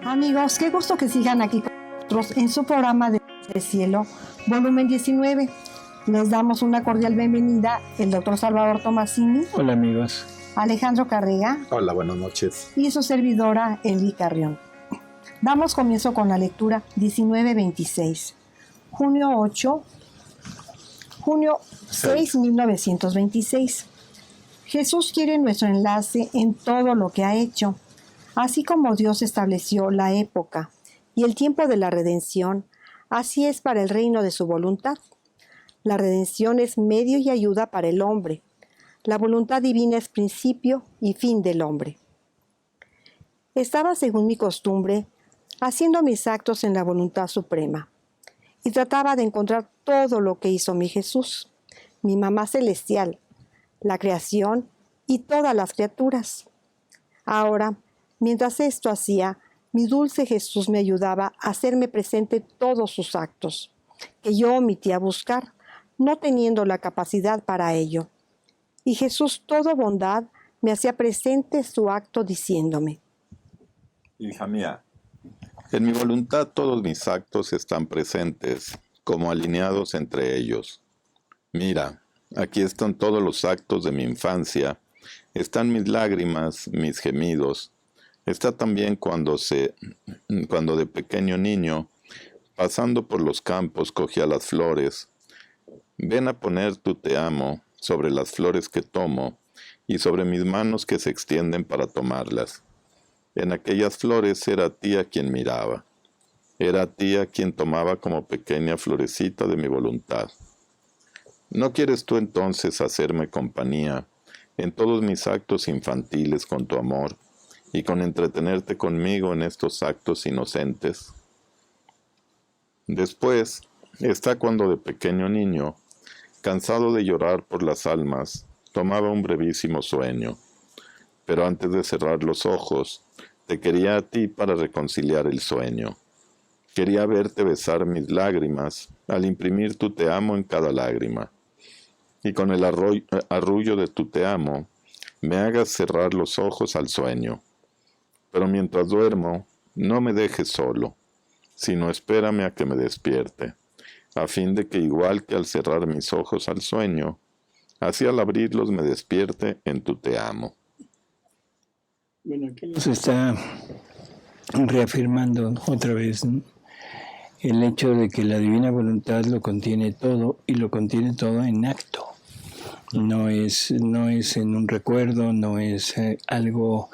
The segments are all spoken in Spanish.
Amigos, qué gusto que sigan aquí con nosotros en su programa de Cielo, volumen 19. Les damos una cordial bienvenida el doctor Salvador Tomasini. Hola amigos. Alejandro Carrega. Hola, buenas noches. Y su servidora, Eli Carrión. Damos comienzo con la lectura 19-26. Junio 6, 1926. Jesús quiere nuestro enlace en todo lo que ha hecho. Así como Dios estableció la época y el tiempo de la redención, así es para el reino de su voluntad. La redención es medio y ayuda para el hombre. La voluntad divina es principio y fin del hombre. Estaba, según mi costumbre, haciendo mis actos en la voluntad suprema, y trataba de encontrar todo lo que hizo mi Jesús, mi mamá celestial, la creación y todas las criaturas. Ahora, mientras esto hacía, mi dulce Jesús me ayudaba a hacerme presente todos sus actos, que yo omitía buscar, no teniendo la capacidad para ello. Y Jesús, todo bondad, me hacía presente su acto diciéndome: Hija mía, en mi voluntad todos mis actos están presentes, como alineados entre ellos. Mira, aquí están todos los actos de mi infancia, están mis lágrimas, mis gemidos. Está también cuando de pequeño niño, pasando por los campos, cogía las flores. Ven a poner tu te amo sobre las flores que tomo y sobre mis manos que se extienden para tomarlas. En aquellas flores era a ti a quien miraba. Era a ti a quien tomaba como pequeña florecita de mi voluntad. ¿No quieres tú entonces hacerme compañía en todos mis actos infantiles con tu amor y con entretenerte conmigo en estos actos inocentes? Después está cuando de pequeño niño, cansado de llorar por las almas, tomaba un brevísimo sueño. Pero antes de cerrar los ojos, te quería a ti para reconciliar el sueño. Quería verte besar mis lágrimas al imprimir tu te amo en cada lágrima. Y con el arrullo de tu te amo, me hagas cerrar los ojos al sueño. Pero mientras duermo, no me dejes solo, sino espérame a que me despierte, a fin de que igual que al cerrar mis ojos al sueño, así al abrirlos me despierte en tu te amo. Bueno, aquí nos está reafirmando otra vez, ¿no?, el hecho de que la divina voluntad lo contiene todo y lo contiene todo en acto. No es en un recuerdo, no es algo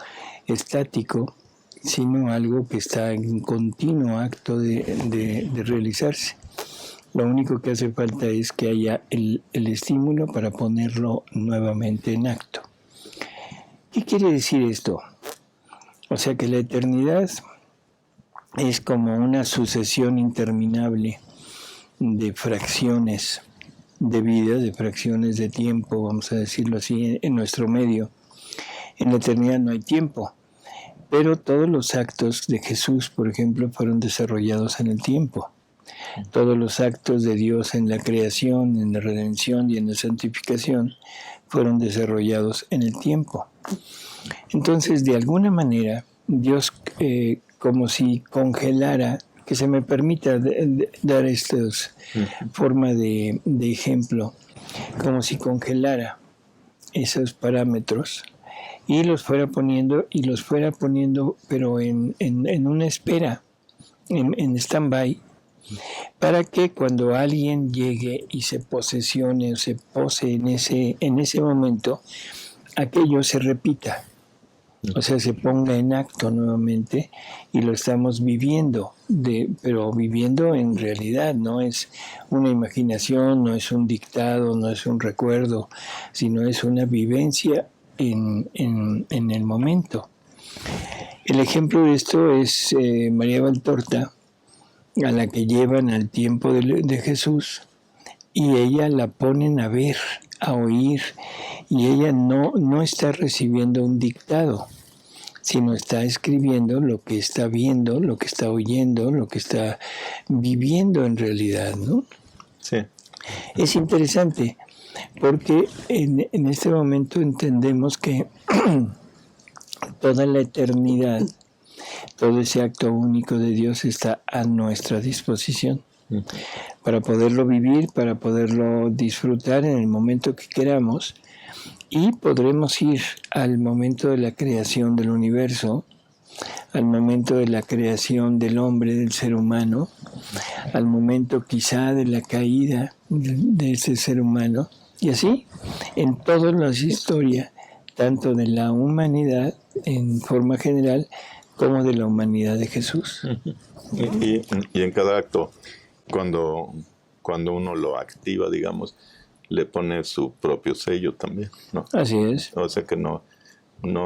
estático, sino algo que está en continuo acto de realizarse. Lo único que hace falta es que haya el estímulo para ponerlo nuevamente en acto. ¿Qué quiere decir esto? O sea que la eternidad es como una sucesión interminable de fracciones de vida, de fracciones de tiempo, vamos a decirlo así, en nuestro medio. En la eternidad no hay tiempo, pero todos los actos de Jesús, por ejemplo, fueron desarrollados en el tiempo. Todos los actos de Dios en la creación, en la redención y en la santificación fueron desarrollados en el tiempo. Entonces, de alguna manera, Dios, como si congelara, que se me permita dar esta forma de ejemplo, como si congelara esos parámetros y los fuera poniendo, pero en una espera, en stand-by, para que cuando alguien llegue y se posesione o se pose en ese momento, aquello se repita. O sea, se ponga en acto nuevamente y lo estamos viviendo, pero viviendo en realidad, no es una imaginación, no es un dictado, no es un recuerdo, sino es una vivencia en el momento. El ejemplo de esto es María Valtorta, a la que llevan al tiempo de Jesús y ella la ponen a ver, a oír, y ella no está recibiendo un dictado, sino está escribiendo lo que está viendo, lo que está oyendo, lo que está viviendo en realidad, ¿no? Sí. Es interesante porque en este momento entendemos que toda la eternidad todo ese acto único de Dios está a nuestra disposición para poderlo vivir, para poderlo disfrutar en el momento que queramos, y podremos ir al momento de la creación del universo, al momento de la creación del hombre, del ser humano, al momento quizá de la caída de ese ser humano, y así en todas las historias, tanto de la humanidad en forma general como de la humanidad de Jesús. Y en cada acto, cuando uno lo activa, digamos, le pone su propio sello también, ¿no? Así es. O sea que no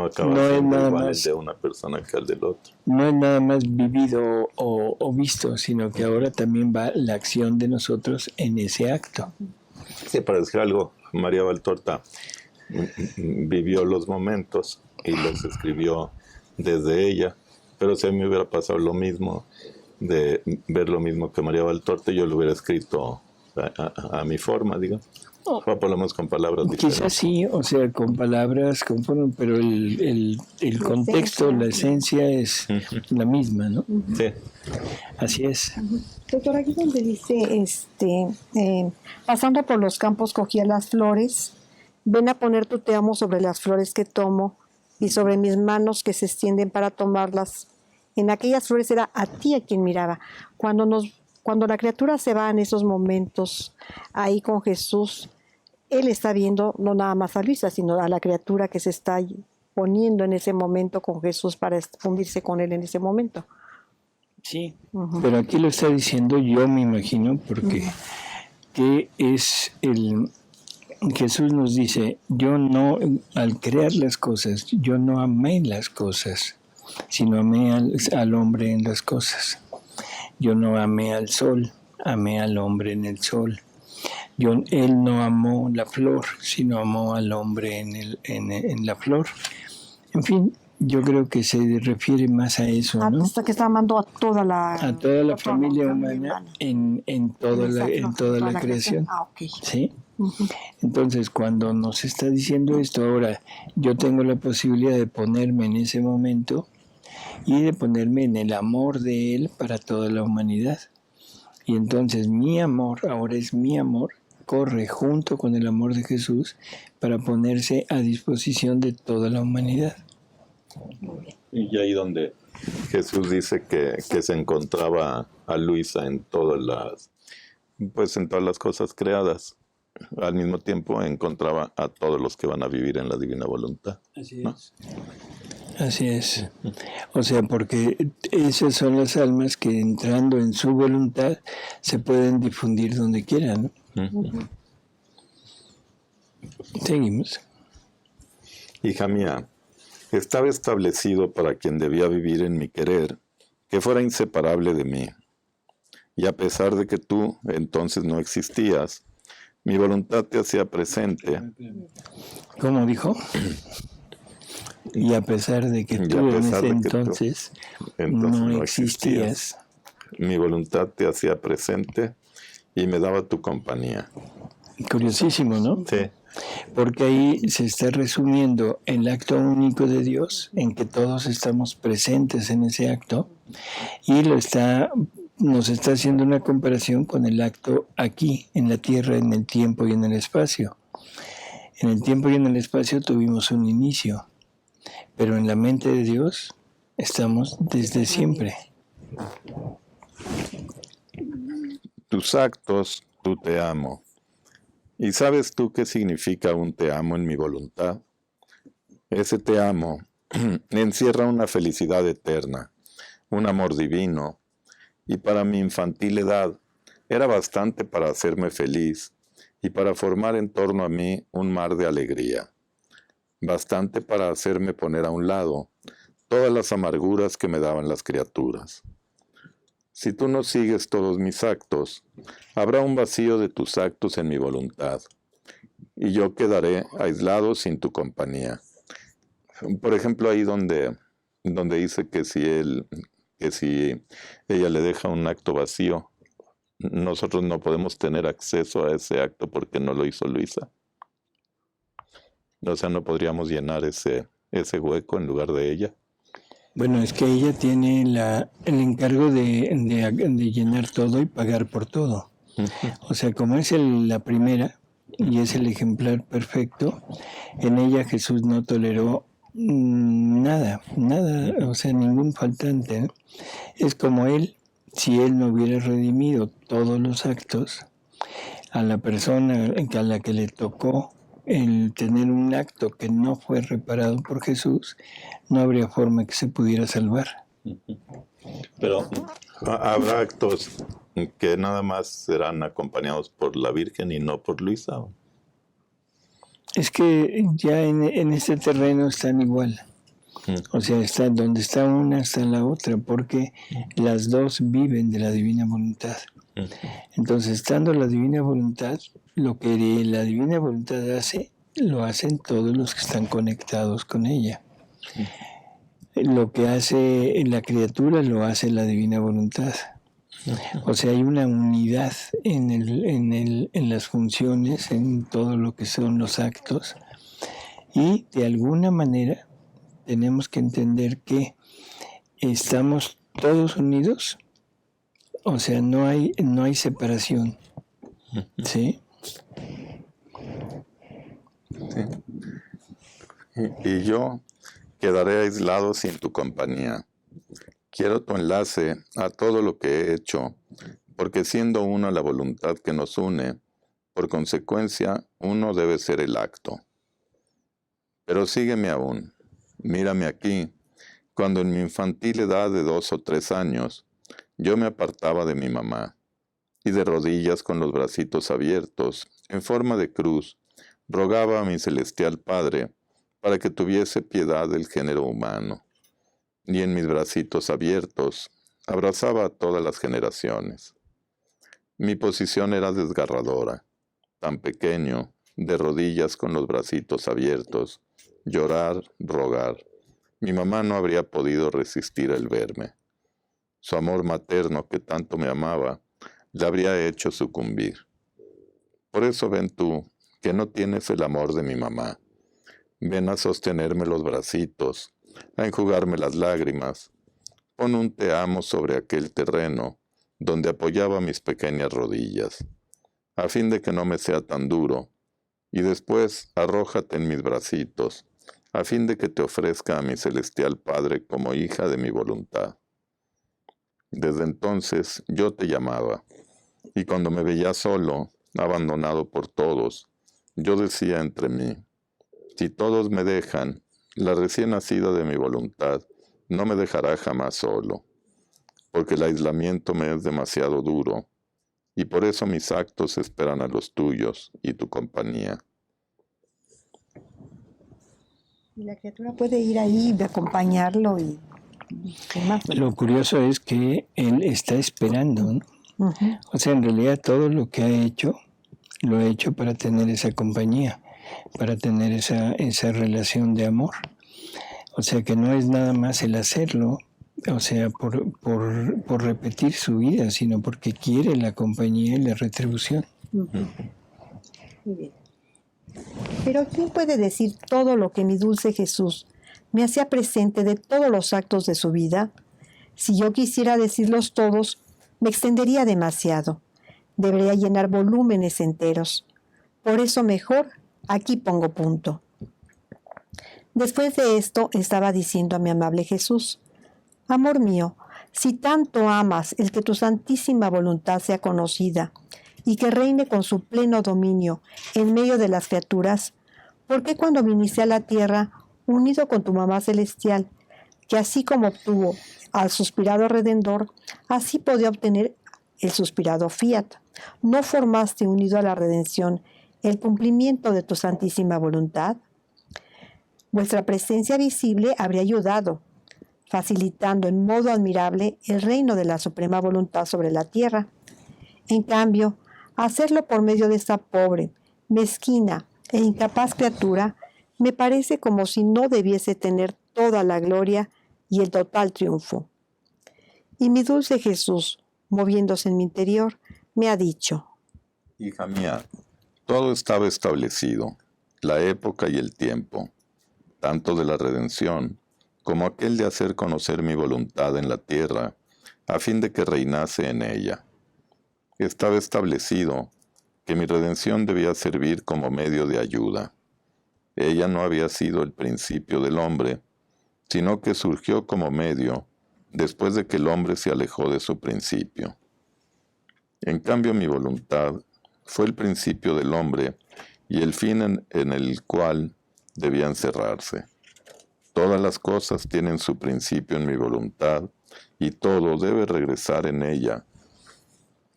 acaba No es siendo nada igual más, el de una persona que el del otro. no es nada más vivido o visto, sino que ahora también va la acción de nosotros en ese acto. Sí, para decir algo, María Valtorta vivió los momentos y los escribió desde ella, pero si a mí me hubiera pasado lo mismo, de ver lo mismo que María Valtorta, yo lo hubiera escrito a mi forma, digamos. O por lo menos con palabras diferentes. Quizás sí, o sea, con palabras, pero el contexto, la esencia es la misma, ¿no? Sí. Así es. Doctor, aquí donde dice, pasando por los campos cogía las flores, ven a poner tu te amo sobre las flores que tomo y sobre mis manos que se extienden para tomarlas. En aquellas flores era a ti a quien miraba. Cuando la criatura se va en esos momentos ahí con Jesús, Él está viendo no nada más a Luisa, sino a la criatura que se está poniendo en ese momento con Jesús para fundirse con Él en ese momento. Sí, pero aquí lo está diciendo, yo me imagino, porque que es Jesús nos dice, yo no, al crear las cosas, yo no amé las cosas, sino amé al hombre en las cosas. Yo no amé al sol, amé al hombre en el sol. Él no amó la flor, sino amó al hombre en la flor. En fin, yo creo que se refiere más a eso, ¿no? Hasta que está amando a toda la familia humana en toda la creación. Okay. ¿Sí? Entonces, cuando nos está diciendo esto, ahora yo tengo la posibilidad de ponerme en ese momento y de ponerme en el amor de Él para toda la humanidad. Y entonces mi amor, ahora es mi amor, corre junto con el amor de Jesús para ponerse a disposición de toda la humanidad. Y ahí donde Jesús dice que se encontraba a Luisa en todas las cosas creadas. Al mismo tiempo encontraba a todos los que van a vivir en la divina voluntad. Así ¿no? es. Así es. O sea, porque esas son las almas que entrando en su voluntad se pueden difundir donde quieran, ¿no? Seguimos. Hija mía, estaba establecido para quien debía vivir en mi querer, que fuera inseparable de mí. Y a pesar de que tú entonces no existías, mi voluntad te hacía presente. ¿Cómo dijo? Y a pesar de que tú en ese entonces no existías, mi voluntad te hacía presente y me daba tu compañía. Curiosísimo, ¿no? Sí. Porque ahí se está resumiendo el acto único de Dios, en que todos estamos presentes en ese acto, y nos está haciendo una comparación con el acto aquí, en la tierra, en el tiempo y en el espacio. En el tiempo y en el espacio tuvimos un inicio, pero en la mente de Dios estamos desde siempre. Tus actos, tú te amo. ¿Y sabes tú qué significa un te amo en mi voluntad? Ese te amo encierra una felicidad eterna, un amor divino, y para mi infantil edad era bastante para hacerme feliz y para formar en torno a mí un mar de alegría, bastante para hacerme poner a un lado todas las amarguras que me daban las criaturas. Si tú no sigues todos mis actos, habrá un vacío de tus actos en mi voluntad, y yo quedaré aislado sin tu compañía. Por ejemplo, ahí donde dice que si ella le deja un acto vacío, nosotros no podemos tener acceso a ese acto porque no lo hizo Luisa. O sea, no podríamos llenar ese hueco en lugar de ella. Bueno, es que ella tiene el encargo de llenar todo y pagar por todo. O sea, como es la primera y es el ejemplar perfecto, en ella Jesús no toleró nada, o sea, ningún faltante, ¿no? Es como él, si él no hubiera redimido todos los actos, a la persona a la que le tocó el tener un acto que no fue reparado por Jesús, no habría forma que se pudiera salvar. Pero habrá actos que nada más serán acompañados por la Virgen y no por Luisa. Es que ya en este terreno están igual. O sea, donde está una está la otra, porque las dos viven de la divina voluntad. Entonces, estando la divina voluntad, lo que la divina voluntad hace, lo hacen todos los que están conectados con ella. Lo que hace la criatura, lo hace la divina voluntad. O sea, hay una unidad en las funciones, en todo lo que son los actos, y de alguna manera tenemos que entender que estamos todos unidos. O sea, no hay separación. ¿Sí? Sí. Y yo quedaré aislado sin tu compañía. Quiero tu enlace a todo lo que he hecho, porque siendo una la voluntad que nos une, por consecuencia, uno debe ser el acto. Pero sígueme aún. Mírame aquí. Cuando en mi infantil edad de 2 o 3 años, yo me apartaba de mi mamá, y de rodillas con los bracitos abiertos, en forma de cruz, rogaba a mi celestial Padre para que tuviese piedad del género humano. Y en mis bracitos abiertos, abrazaba a todas las generaciones. Mi posición era desgarradora, tan pequeño, de rodillas con los bracitos abiertos, llorar, rogar. Mi mamá no habría podido resistir el verme. Su amor materno, que tanto me amaba, le habría hecho sucumbir. Por eso ven tú, que no tienes el amor de mi mamá. Ven a sostenerme los bracitos, a enjugarme las lágrimas. Pon un te amo sobre aquel terreno, donde apoyaba mis pequeñas rodillas, a fin de que no me sea tan duro, y después arrójate en mis bracitos, a fin de que te ofrezca a mi celestial Padre como hija de mi voluntad. Desde entonces yo te llamaba, y cuando me veía solo, abandonado por todos, yo decía entre mí, si todos me dejan, la recién nacida de mi voluntad no me dejará jamás solo, porque el aislamiento me es demasiado duro, y por eso mis actos esperan a los tuyos y tu compañía. Y la criatura puede ir ahí y acompañarlo y demás, ¿verdad? Lo curioso es que él está esperando, ¿no? O sea, en realidad todo lo que ha hecho, lo ha hecho para tener esa compañía, para tener esa relación de amor. O sea, que no es nada más el hacerlo, o sea, por repetir su vida, sino porque quiere la compañía y la retribución. Muy bien. Pero ¿quién puede decir todo lo que mi dulce Jesús me hacía presente de todos los actos de su vida? Si yo quisiera decirlos todos, me extendería demasiado. Debería llenar volúmenes enteros. Por eso mejor aquí pongo punto. Después de esto estaba diciendo a mi amable Jesús, amor mío, si tanto amas el que tu santísima voluntad sea conocida y que reine con su pleno dominio en medio de las criaturas, ¿por qué cuando viniste a la tierra, unido con tu mamá celestial, que así como obtuvo al suspirado Redentor, así podía obtener el suspirado Fiat, no formaste unido a la redención el cumplimiento de tu santísima voluntad? Vuestra presencia visible habría ayudado, facilitando en modo admirable el reino de la suprema voluntad sobre la tierra. En cambio, hacerlo por medio de esta pobre, mezquina e incapaz criatura me parece como si no debiese tener toda la gloria y el total triunfo. Y mi dulce Jesús, moviéndose en mi interior, me ha dicho, hija mía, todo estaba establecido, la época y el tiempo, tanto de la redención como aquel de hacer conocer mi voluntad en la tierra, a fin de que reinase en ella. Estaba establecido que mi redención debía servir como medio de ayuda. Ella no había sido el principio del hombre, sino que surgió como medio después de que el hombre se alejó de su principio. En cambio, mi voluntad fue el principio del hombre y el fin en el cual debía encerrarse. Todas las cosas tienen su principio en mi voluntad y todo debe regresar en ella.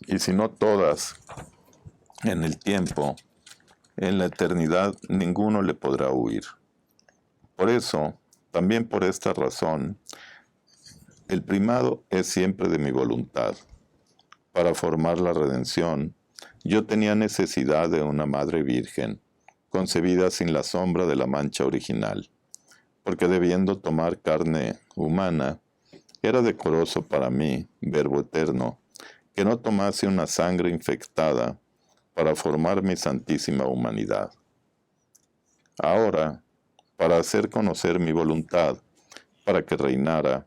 Y si no todas, en el tiempo, en la eternidad, ninguno le podrá huir. Por eso, también por esta razón, el primado es siempre de mi voluntad. Para formar la redención, yo tenía necesidad de una madre virgen, concebida sin la sombra de la mancha original, porque debiendo tomar carne humana, era decoroso para mí, Verbo eterno, que no tomase una sangre infectada para formar mi santísima humanidad. Ahora, para hacer conocer mi voluntad, para que reinara,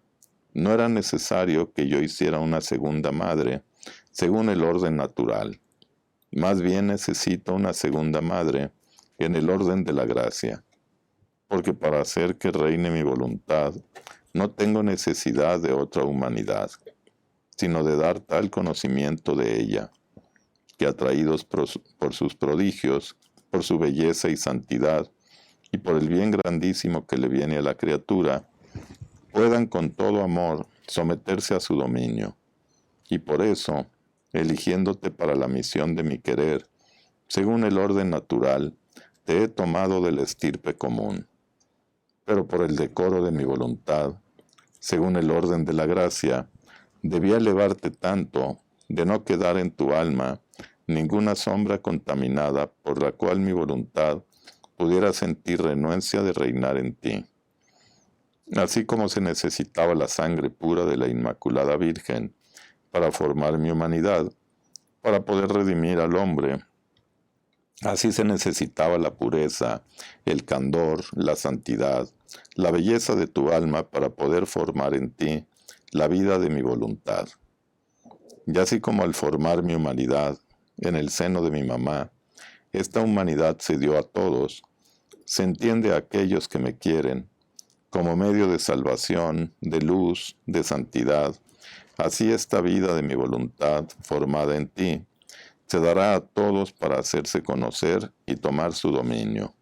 no era necesario que yo hiciera una segunda madre, según el orden natural. Más bien necesito una segunda madre en el orden de la gracia, porque para hacer que reine mi voluntad, no tengo necesidad de otra humanidad, sino de dar tal conocimiento de ella, que atraídos por sus prodigios, por su belleza y santidad, y por el bien grandísimo que le viene a la criatura, puedan con todo amor someterse a su dominio. Y por eso, eligiéndote para la misión de mi querer, según el orden natural, te he tomado de la estirpe común. Pero por el decoro de mi voluntad, según el orden de la gracia, debía elevarte tanto de no quedar en tu alma ninguna sombra contaminada por la cual mi voluntad pudiera sentir renuencia de reinar en ti. Así como se necesitaba la sangre pura de la Inmaculada Virgen para formar mi humanidad, para poder redimir al hombre, así se necesitaba la pureza, el candor, la santidad, la belleza de tu alma para poder formar en ti la vida de mi voluntad. Y así como al formar mi humanidad en el seno de mi mamá, esta humanidad se dio a todos, se entiende a aquellos que me quieren, como medio de salvación, de luz, de santidad, así esta vida de mi voluntad, formada en ti, se dará a todos para hacerse conocer y tomar su dominio.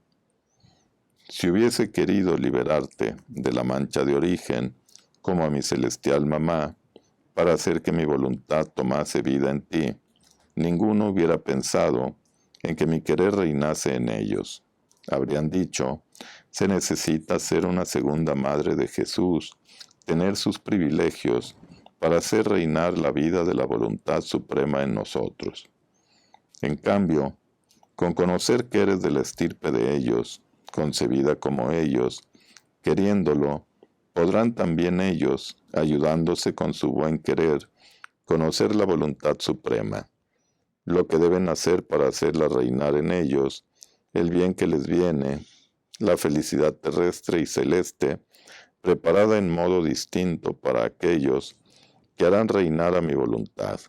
Si hubiese querido liberarte de la mancha de origen, como a mi celestial mamá, para hacer que mi voluntad tomase vida en ti, ninguno hubiera pensado en que mi querer reinase en ellos. Habrían dicho, se necesita ser una segunda madre de Jesús, tener sus privilegios para hacer reinar la vida de la voluntad suprema en nosotros. En cambio, con conocer que eres de la estirpe de ellos, concebida como ellos, queriéndolo, podrán también ellos, ayudándose con su buen querer, conocer la voluntad suprema, lo que deben hacer para hacerla reinar en ellos, el bien que les viene, la felicidad terrestre y celeste, preparada en modo distinto para aquellos que harán reinar a mi voluntad.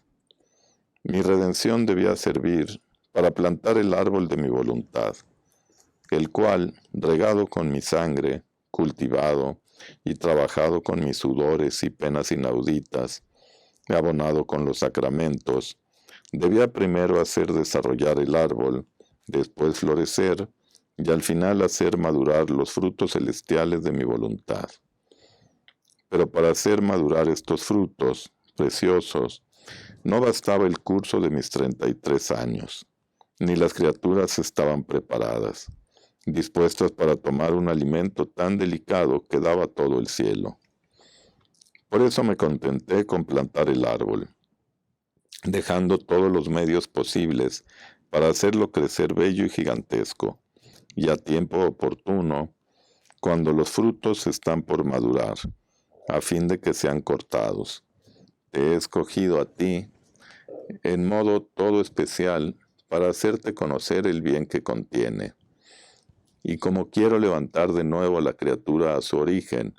Mi redención debía servir para plantar el árbol de mi voluntad, el cual, regado con mi sangre, cultivado y trabajado con mis sudores y penas inauditas, abonado con los sacramentos, debía primero hacer desarrollar el árbol, después florecer, y al final hacer madurar los frutos celestiales de mi voluntad. Pero para hacer madurar estos frutos preciosos, no bastaba el curso de mis 33 años, ni las criaturas estaban preparadas, dispuestas para tomar un alimento tan delicado que daba todo el cielo. Por eso me contenté con plantar el árbol, dejando todos los medios posibles para hacerlo crecer bello y gigantesco, y a tiempo oportuno, cuando los frutos están por madurar, a fin de que sean cortados. Te he escogido a ti, en modo todo especial, para hacerte conocer el bien que contiene. Y como quiero levantar de nuevo a la criatura a su origen,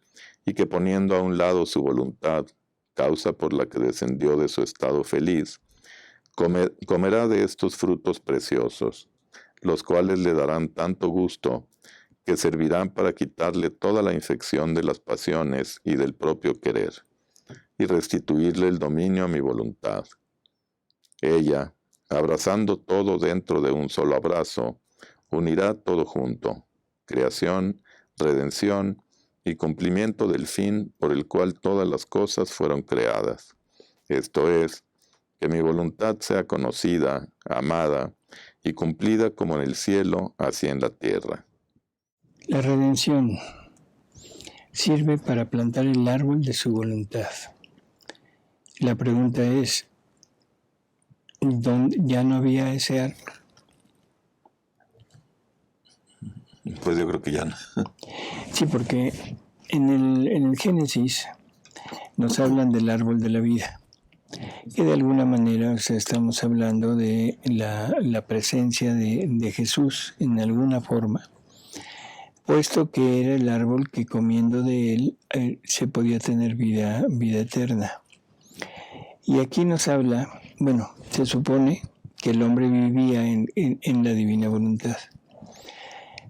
y que poniendo a un lado su voluntad, causa por la que descendió de su estado feliz, comerá de estos frutos preciosos, los cuales le darán tanto gusto que servirán para quitarle toda la infección de las pasiones y del propio querer, y restituirle el dominio a mi voluntad. Ella, abrazando todo dentro de un solo abrazo, unirá todo junto, creación, redención y cumplimiento del fin por el cual todas las cosas fueron creadas. Esto es, que mi voluntad sea conocida, amada y cumplida como en el cielo, así en la tierra. La redención sirve para plantar el árbol de su voluntad. La pregunta es, ¿dónde ya no había ese árbol? Pues yo creo que ya no. Sí, porque en el Génesis nos hablan del árbol de la vida, que de alguna manera, o sea, estamos hablando de la presencia de Jesús en alguna forma, puesto que era el árbol que comiendo de él se podía tener vida eterna. Y aquí nos habla, bueno, se supone que el hombre vivía en la divina voluntad.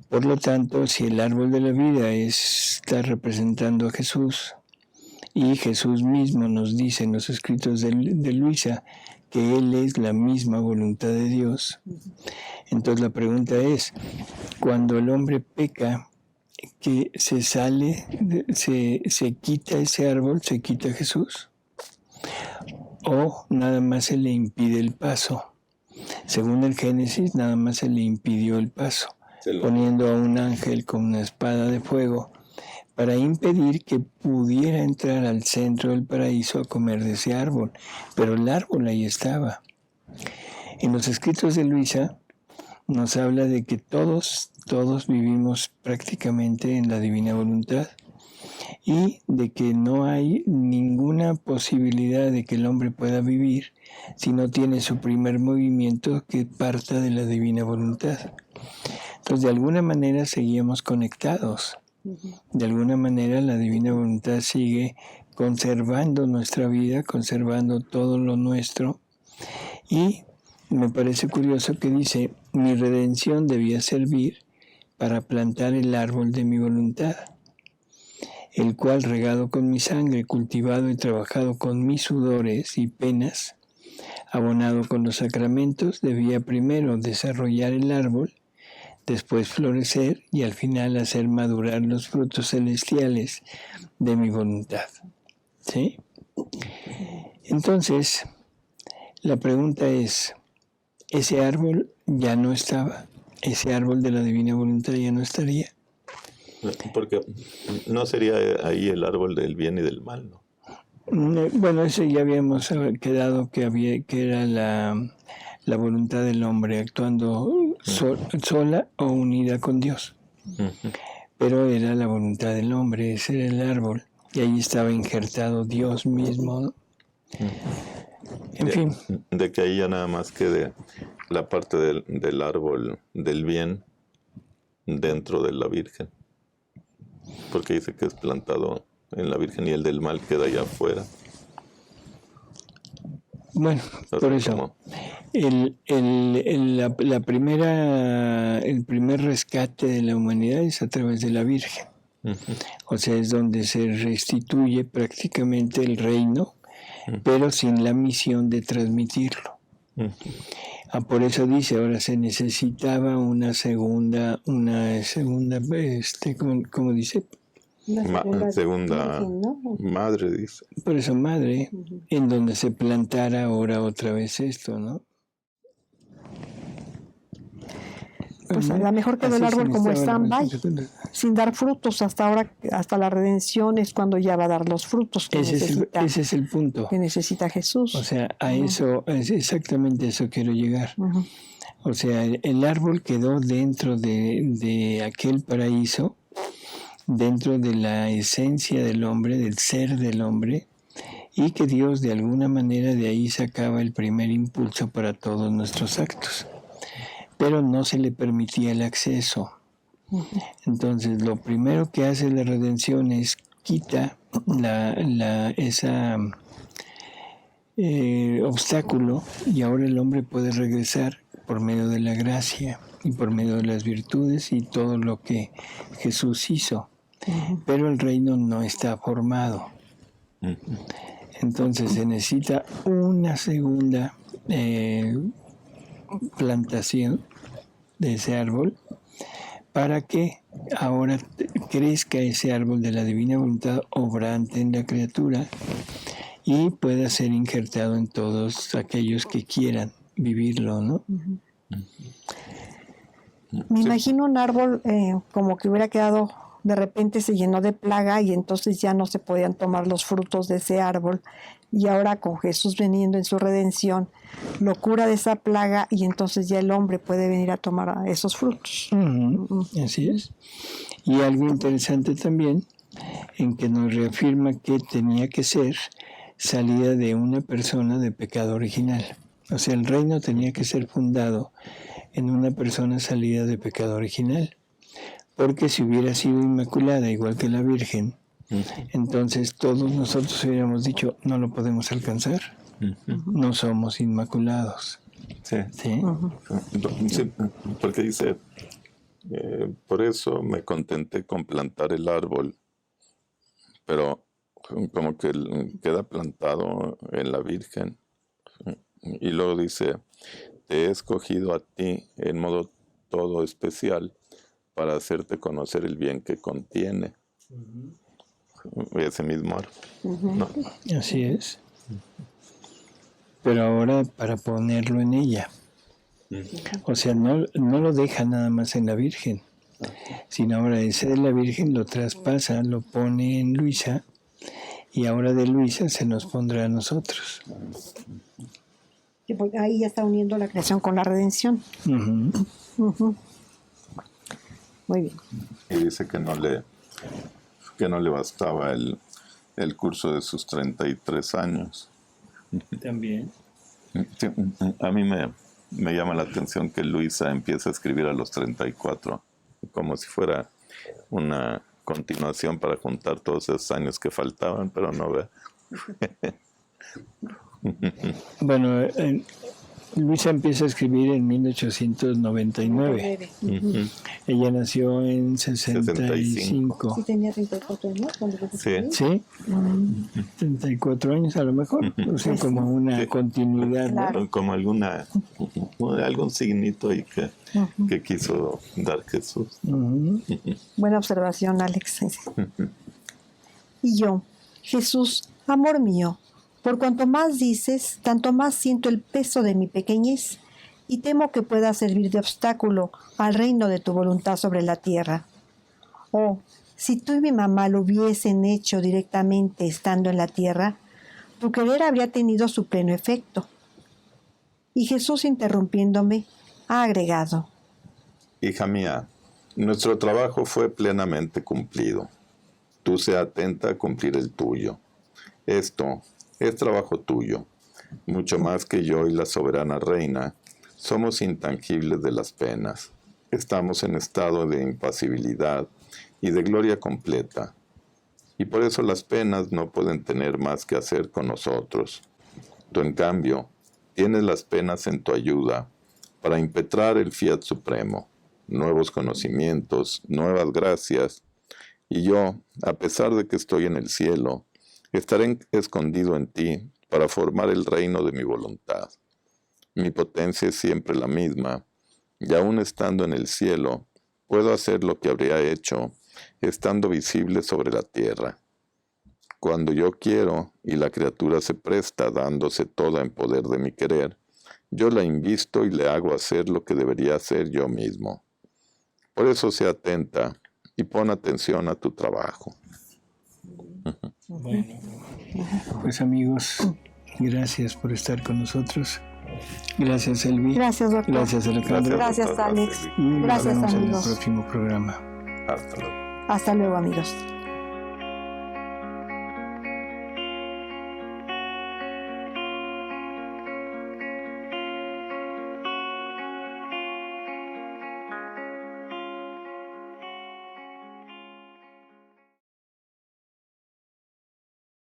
Por lo tanto, si el árbol de la vida está representando a Jesús, y Jesús mismo nos dice en los escritos de Luisa que Él es la misma voluntad de Dios, entonces la pregunta es, cuando el hombre peca, que se sale, se quita ese árbol, se quita Jesús, o nada más se le impide el paso. Según el Génesis, nada más se le impidió el paso, poniendo a un ángel con una espada de fuego para impedir que pudiera entrar al centro del paraíso a comer de ese árbol. Pero el árbol ahí estaba. En los escritos de Luisa nos habla de que todos vivimos prácticamente en la divina voluntad y de que no hay ninguna posibilidad de que el hombre pueda vivir si no tiene su primer movimiento que parta de la divina voluntad. Entonces, de alguna manera seguíamos conectados. De alguna manera la divina voluntad sigue conservando nuestra vida, conservando todo lo nuestro. Y me parece curioso que dice, mi redención debía servir para plantar el árbol de mi voluntad, el cual regado con mi sangre, cultivado y trabajado con mis sudores y penas, abonado con los sacramentos, debía primero desarrollar el árbol, después florecer y al final hacer madurar los frutos celestiales de mi voluntad. ¿Sí? Entonces, la pregunta es, ¿ese árbol ya no estaba? ¿Ese árbol de la divina voluntad ya no estaría? Porque no sería ahí el árbol del bien y del mal, ¿no? Bueno, eso ya habíamos quedado que era la voluntad del hombre actuando sola o unida con Dios. Pero era la voluntad del hombre, ese era el árbol. Y ahí estaba injertado Dios mismo, ¿no? En fin. De que ahí ya nada más quede la parte del árbol del bien dentro de la Virgen. Porque dice que es plantado en la Virgen y el del mal queda allá afuera. Bueno, por eso, el primer rescate de la humanidad es a través de la Virgen. O sea, es donde se restituye prácticamente el reino, pero sin la misión de transmitirlo. Por eso dice, ahora se necesitaba una segunda, ¿cómo dice? Segunda madre, dice. Por eso madre, en donde se plantara ahora otra vez esto, ¿no? Pues a lo mejor quedó el árbol como stand-by, sin dar frutos hasta ahora, hasta la redención es cuando ya va a dar los frutos que necesita. Ese es el punto. Que necesita Jesús. O sea, a eso, exactamente eso quiero llegar. O sea, el árbol quedó dentro de aquel paraíso, dentro de la esencia del hombre, del ser del hombre, y que Dios de alguna manera de ahí sacaba el primer impulso para todos nuestros actos. Pero no se le permitía el acceso. Entonces, lo primero que hace la redención es quita ese obstáculo y ahora el hombre puede regresar por medio de la gracia y por medio de las virtudes y todo lo que Jesús hizo. Pero el reino no está formado. Entonces se necesita una segunda plantación de ese árbol para que ahora crezca ese árbol de la divina voluntad obrante en la criatura y pueda ser injertado en todos aquellos que quieran vivirlo, ¿no? Me imagino un árbol como que hubiera quedado, de repente se llenó de plaga y entonces ya no se podían tomar los frutos de ese árbol. Y ahora con Jesús viniendo en su redención, lo cura de esa plaga y entonces ya el hombre puede venir a tomar esos frutos. Así es. Y algo interesante también, en que nos reafirma que tenía que ser salida de una persona de pecado original. O sea, el reino tenía que ser fundado en una persona salida de pecado original. Porque si hubiera sido inmaculada, igual que la Virgen, entonces todos nosotros hubiéramos dicho, no lo podemos alcanzar. No somos inmaculados. Sí. ¿Sí? Sí, porque dice, por eso me contenté con plantar el árbol, pero como que queda plantado en la Virgen. Y luego dice, te he escogido a ti en modo todo especial para hacerte conocer el bien que contiene ese mismo árbol. ¿No? Así es. Pero ahora para ponerlo en ella. O sea, no lo deja nada más en la Virgen, sino ahora ese de la Virgen lo traspasa, lo pone en Luisa, y ahora de Luisa se nos pondrá a nosotros. Ahí ya está uniendo la creación con la redención. Muy bien. Y dice que no le bastaba el curso de sus 33 años. También. Sí, a mí me llama la atención que Luisa empieza a escribir a los 34, como si fuera una continuación para juntar todos esos años que faltaban, pero no ve. Bueno, Luisa empieza a escribir en 1899. Ella nació en 65. Sí, tenía 34 años cuando lo escribió. Sí, 34 años a lo mejor. O sea, como una continuidad. Claro. ¿no? Como algún signito ahí que quiso dar Jesús. Buena observación, Alex. Y yo, Jesús, amor mío, por cuanto más dices, tanto más siento el peso de mi pequeñez y temo que pueda servir de obstáculo al reino de tu voluntad sobre la tierra. Oh, si tú y mi mamá lo hubiesen hecho directamente estando en la tierra, tu querer habría tenido su pleno efecto. Y Jesús, interrumpiéndome, ha agregado: Hija mía, nuestro trabajo fue plenamente cumplido. Tú sea atenta a cumplir el tuyo. Esto es trabajo tuyo. Mucho más que yo y la soberana reina, somos intangibles de las penas. Estamos en estado de impasibilidad y de gloria completa. Y por eso las penas no pueden tener más que hacer con nosotros. Tú, en cambio, tienes las penas en tu ayuda para impetrar el fiat supremo, nuevos conocimientos, nuevas gracias. Y yo, a pesar de que estoy en el cielo, estaré escondido en ti para formar el reino de mi voluntad. Mi potencia es siempre la misma, y aún estando en el cielo, puedo hacer lo que habría hecho estando visible sobre la tierra. Cuando yo quiero y la criatura se presta dándose toda en poder de mi querer, yo la invisto y le hago hacer lo que debería hacer yo mismo. Por eso sea atenta y pon atención a tu trabajo. Bueno, pues amigos, gracias por estar con nosotros. Gracias, Elvi. Gracias, doctor. Gracias, Alejandro. Gracias, Alex. Elvi. Y nos Gracias, vemos en el amigos. próximo programa. Hasta luego. Hasta luego, amigos.